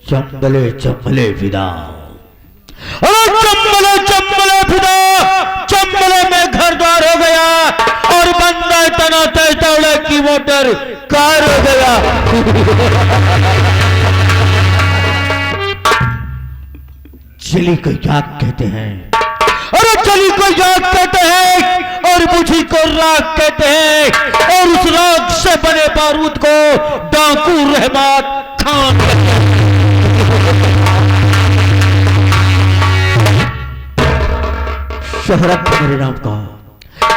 चंबले चंबले फिदा, अरे चंबले चंबले फिदा, चंबले में घर द्वार हो गया और बंदा तना तौड़े की मोटर कार हो गया। चली को याद कहते हैं, अरे चली को याद कहते हैं और बुझी को राख कहते हैं और उस राख से बने बारूद को डाकू रहमत खान कहते हैं। शोहरत है मेरे नाम का,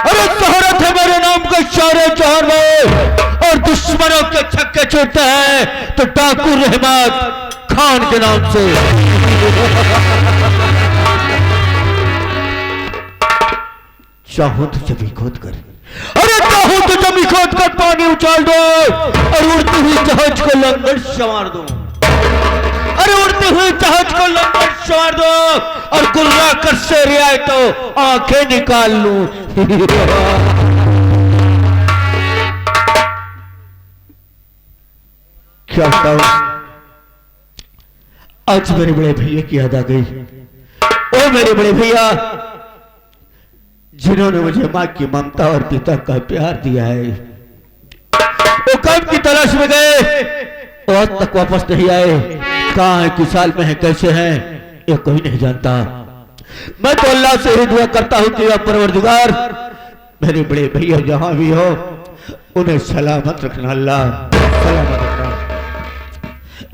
अरे शोहरत है मेरे नाम का सारे जहान में और दुश्मनों के छक्के छूटते हैं तो डाकू रहमत खान के नाम से। चाहो तो जमी खोद कर, अरे चाहो तो जमी खोद कर पानी उछाल दो और उड़ती हुई जहाज को लंगर संवार दो, अरे उड़ती हुई जहाज को लंगर संवार दो और गुर्रा कर से रियाए तो आंखें निकाल लूं। क्या बताऊं, आज मेरे बड़े भैया की याद आ गई। ओ मेरे बड़े भैया जिन्होंने मुझे मां की ममता और पिता का प्यार दिया है, वो काम की तलाश में गए और तक वापस नहीं आए। कहां है, किस साल में है, कैसे हैं, ये कोई नहीं जानता। मैं तो अल्लाह से ही दुआ करता हूं कि परवरदिगार मेरे बड़े भैया जहां भी हो उन्हें सलामत रखना, अल्लाह सलामत रखना।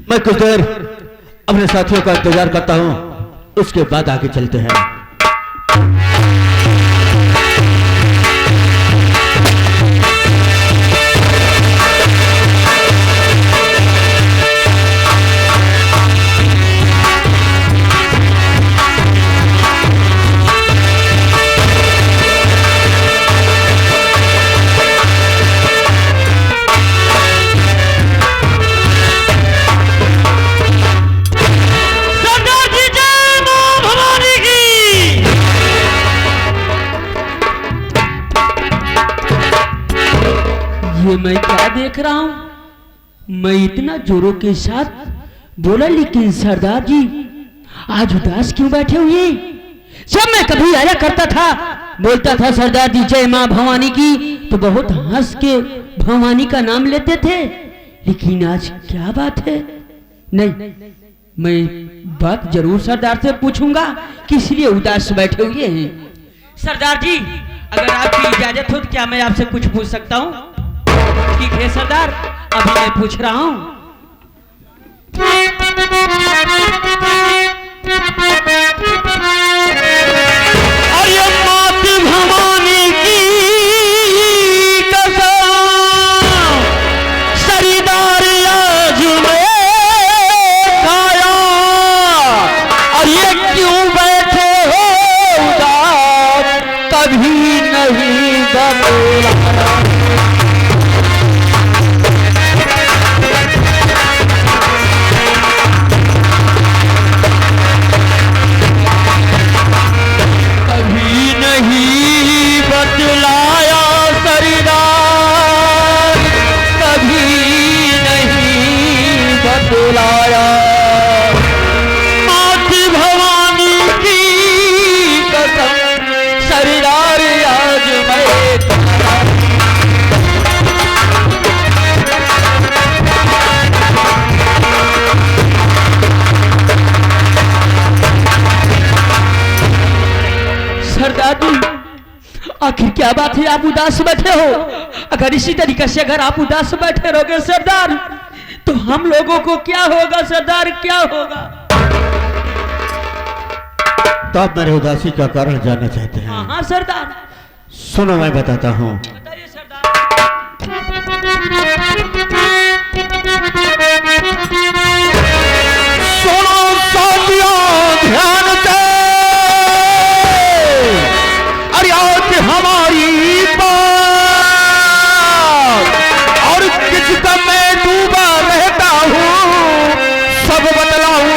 मैं कुछ देर अपने साथियों का इंतजार करता हूं, उसके बाद आगे चलते हैं। ये मैं क्या देख रहा हूं? मैं इतना जोरों के साथ बोला, लेकिन सरदार जी आज उदास क्यों बैठे हुए? जब मैं कभी आया करता था, बोलता था सरदार जी जय मां भवानी की, तो बहुत हंस के भवानी का नाम लेते थे। लेकिन आज क्या बात है? नहीं, मैं बात जरूर सरदार से पूछूंगा किस लिए उदास बैठे हुए हैं। सरदार जी अगर आपकी इजाजत हो तो क्या मैं आपसे कुछ पूछ सकता हूँ? ठीक है सरदार, अभी मैं पूछ रहा हूं। अरे माती भवानी की कसम, सरीदार आज मैं खाया, और ये क्यों बैठे हो उदास, कभी नहीं बदला। आखिर क्या बात है, आप उदास बैठे हो? अगर इसी तरीके से अगर आप उदास बैठे रहोगे सरदार, तो हम लोगों को क्या होगा सरदार, क्या होगा? तो आप मेरे उदासी का कारण जानना चाहते हैं? हाँ सरदार। सुनो मैं बताता हूँ। बताइए सरदार। सुनो साथियों ध्यान से, अरे आज हमारी बात, और किसका मैं डूबा रहता हूँ सब बतलाऊंगा।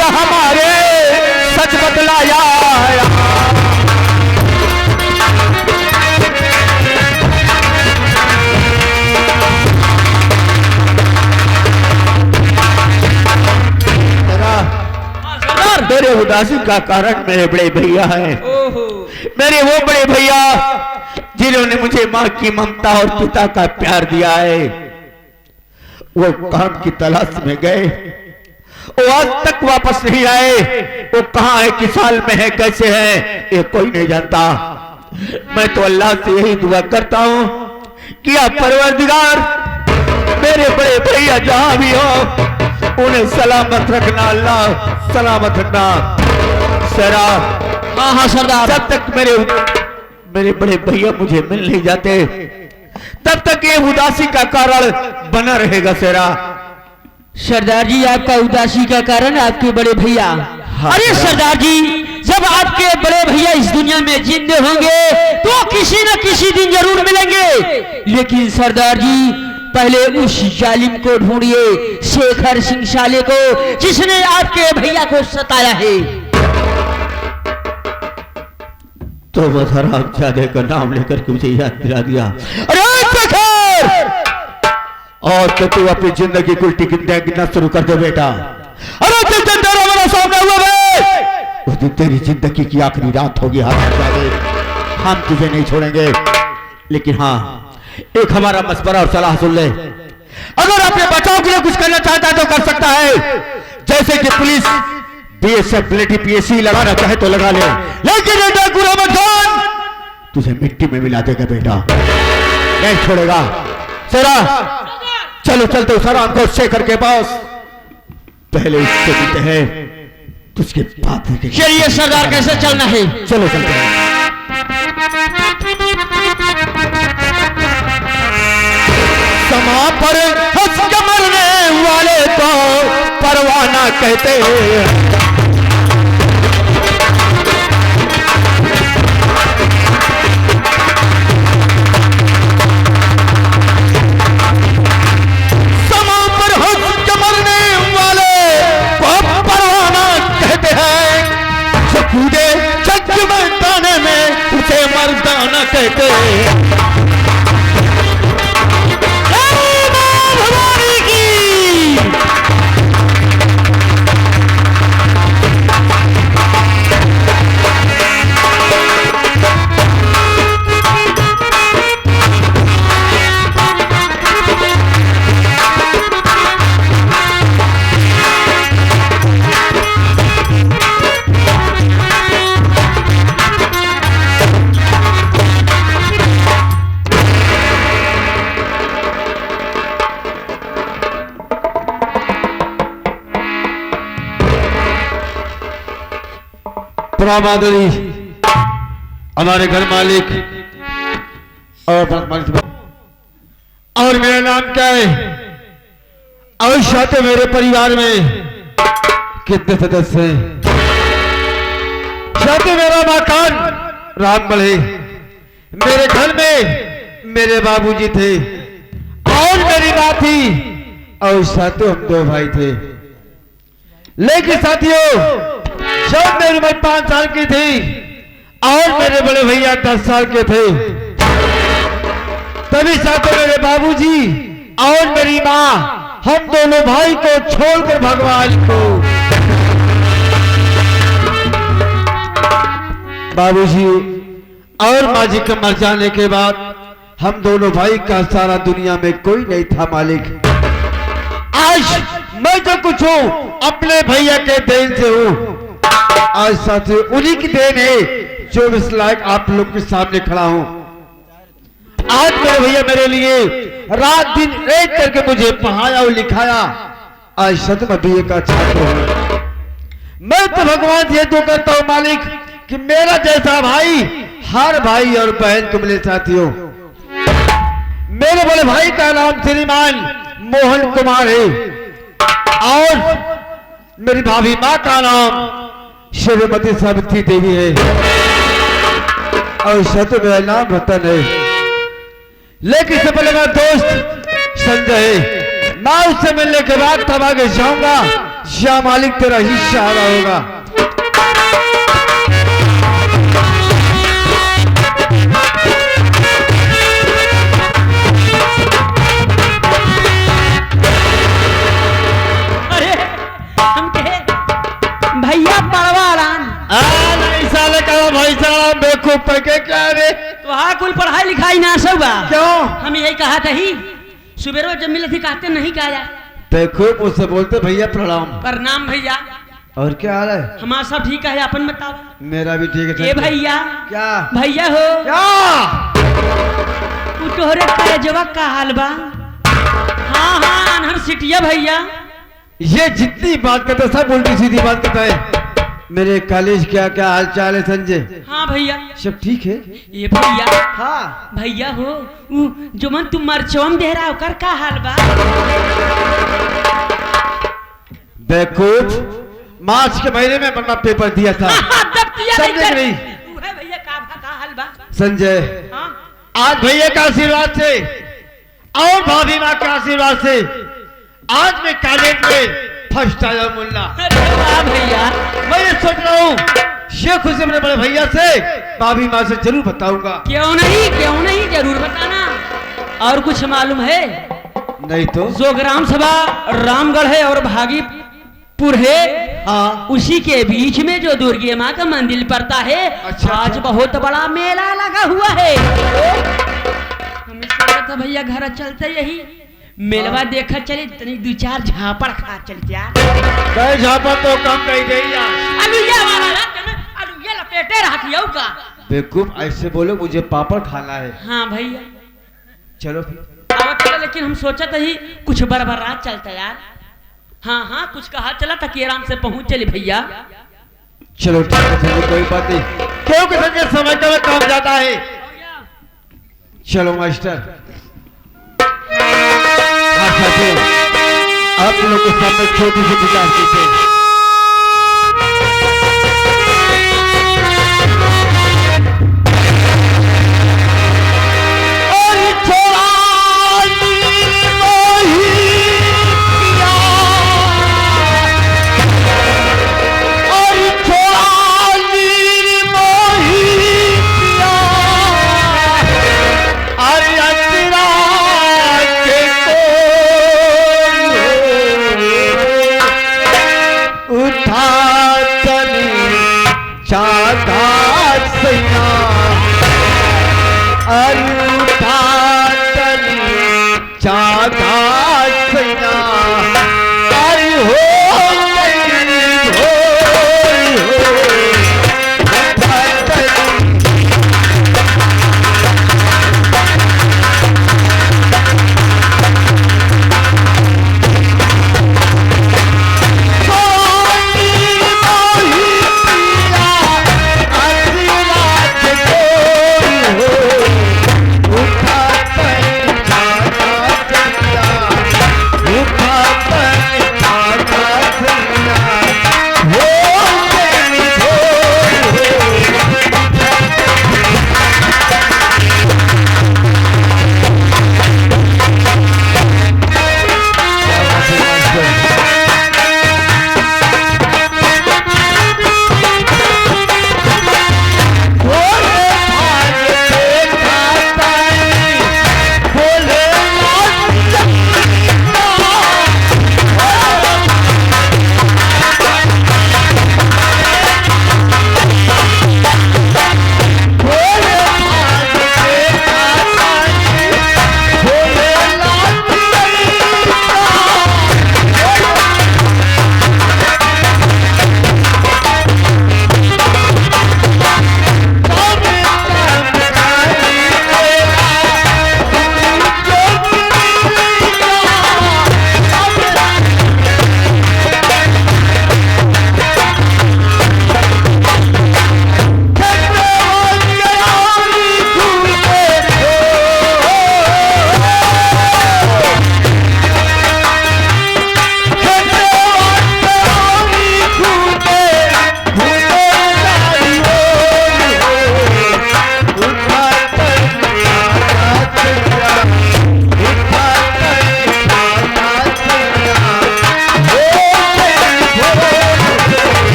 भैया हमारे सच बतलाया। मेरे उदासी का कारण मेरे बड़े भैया हैं, मेरे वो बड़े भैया जिन्होंने मुझे माँ की ममता और पिता का प्यार दिया है। वो काम की तलाश में गए, वो आज तक वापस नहीं आए। वो कहाँ है, किस हाल में है, कैसे है, ये कोई नहीं जानता। मैं तो अल्लाह से यही दुआ करता हूँ कि आप परवरदिगार मेरे बड़े भैया जहां भी हो उन्हें सलामत रखना, अल्लाह सलामत रखना। सरा हाँ सरदार, जब तक मेरे बड़े भैया मुझे मिल नहीं जाते तब तक ये उदासी का कारण बना रहेगा। सेरा सरदार जी, आपका उदासी का कारण आपके बड़े भैया। हाँ, अरे सरदार जी, जब आपके बड़े भैया इस दुनिया में जिंदे होंगे तो किसी न किसी दिन जरूर मिलेंगे। लेकिन सरदार जी, पहले उस जालिम को ढूंढिए, शेखर सिंह साले को, जिसने आपके भैया को सताया है। तो हरामजादे का नाम लेकर के मुझे याद दिला दिया। अरे शेखर, और तो तू अपनी जिंदगी की उल्टी गिनना शुरू कर दे बेटा। अरे जिस दिन तेरा मेरा सामने हुआ बे, उस दिन तेरी जिंदगी की आखिरी रात होगी। हम तुझे नहीं छोड़ेंगे, लेकिन हाँ एक हमारा मशवरा और सलाह सुन ले। अगर अपने बचाव के लिए कुछ करना चाहता है तो कर सकता है, जैसे कि पुलिस बीएसएफ पीएससी लगाना चाहे तो लगा ले, लेकिन तुझे मिट्टी में मिला देगा बेटा, नहीं छोड़ेगा। सेरा चलो चलते उस आराम को शेखर के पास, पहले उससे मिलते हैं तो उसके बाद देखेंगे। चलिए सरदार, कैसे चलना है? चलो चलते हैं। समा पर हंस के मरने वाले को परवाना कहते हैं। समा पर हंस के मरने वाले को परवाना कहते हैं। जो कूदे जग मैदाने में उसे मर्दाना कहते हैं। प्रणाम आदरणीय हमारे घर मालिक और मेरा नाम क्या है, और साथ मेरे परिवार में कितने सदस्य हैं। साथ मेरा मकान रामबल है, मेरे घर में मेरे बाबूजी थे और मेरी माँ थी, और साथ हम 2 भाई थे। लेकिन साथियों, जब मेरी उम्र 5 साल की थी और मेरे बड़े भैया 10 साल के थे, तभी साथ मेरे बाबूजी और मेरी माँ हम दोनों भाई को छोड़कर भगवान को, बाबूजी और माँ जी के मर जाने के बाद हम दोनों भाई का सारा दुनिया में कोई नहीं था मालिक। आज मैं जो कुछ हूँ अपने भैया के देन से हूँ। आज साथी उन्हीं की देन है जो इस लायक आप लोग के सामने खड़ा हूं। आज मेरे भैया मेरे लिए रात दिन एक करके मुझे पढ़ाया और लिखाया। आज सतम बीए का छात्र हूं। मैं तो भगवान से दुआ करता हूं मालिक कि मेरा जैसा भाई हर भाई और बहन को मिले। साथियों, मेरे बड़े भाई का नाम श्रीमान मोहन कुमार है और मेरी भाभी माँ का नाम श्रीमती सावित्री देवी है और सत मेरा नाम रतन है। लेकिन इससे पहले मेरा दोस्त संजय है, मैं उससे मिलने के बाद तब आगे जाऊंगा या मालिक तेरा हिस्सा आधा होगा। अरे हम कहे भैया पड़वाड़ान नहीं साले का भाई साहब बेवकूफ पैके क्या रे? तो हाँ कुल पढ़ाई लिखाई ना सबा क्यों? हम यही कहा था ही सुबेरो जब मिले थे कहते नहीं कहा बेवकूफ मुझसे बोलते भैया प्रणाम। प्रणाम भैया। और क्या हाल है? हमारा सब ठीक है अपन बताओ। मेरा भी ठीक है। ए भैया क्या भैया हो क्या? तू तोहरे कलेजवा का हाल बा? हाँ हाँ अनहर सिटिया भैया। ये जितनी बात करता सब उल्टी सीधी बात करता है। मेरे कॉलेज क्या क्या हाल चाल है संजय? हाँ भैया सब ठीक है। ये भैया हाँ भैया हो जो मन तुम मरचवम दे रहा कर का हाल बा? बेवकूफ, मार्च के महीने में अपना पेपर दिया था। समझे नहीं? भैया का हाल बा? संजय हाँ आज भैया का आशीर्वाद से और भाभी माँ के आशीर्वाद से आज मैं कॉलेज में फर्स्ट आया मुन्ना। अरे वाह भैया। मैं ये सोच रहा हूँ शेख हुसैन अपने बड़े भैया से भाभी माँ से जरूर बताऊंगा। क्यों नहीं जरूर बताना। और कुछ मालूम है? नहीं तो जो ग्राम सभा रामगढ़ है और भागीपुर है हाँ उसी के बीच में जो दुर्गे माँ का मंदिर पड़ता है। अच्छा, आज अच्छा। बहुत बड़ा मेला लगा हुआ है। हमें सोचा था भैया घर चलते यही मेलवा देखा चले तनी दो चार झापड़ खा चलते यार। कई झापा तो कम कही गई यार। अलुया वाला अलुया लपेटे रखी हो का। बेवकूफ ऐसे बोलो मुझे पापड़ खाना है। हाँ भैया चलो फिर। आवत चला लेकिन हम सोचा था ही कुछ बरबरात चलता यार। हाँ हाँ कुछ कहा चला था कि आराम से पहुंच चले भैया। चलो ठीक है संजय, कोई बात नहीं। क्यों कि संजय समय का काम जाता है। चलो मास्टर। हाँ साथियों, आप लोग के सामने छोटी सी गुजारिश है।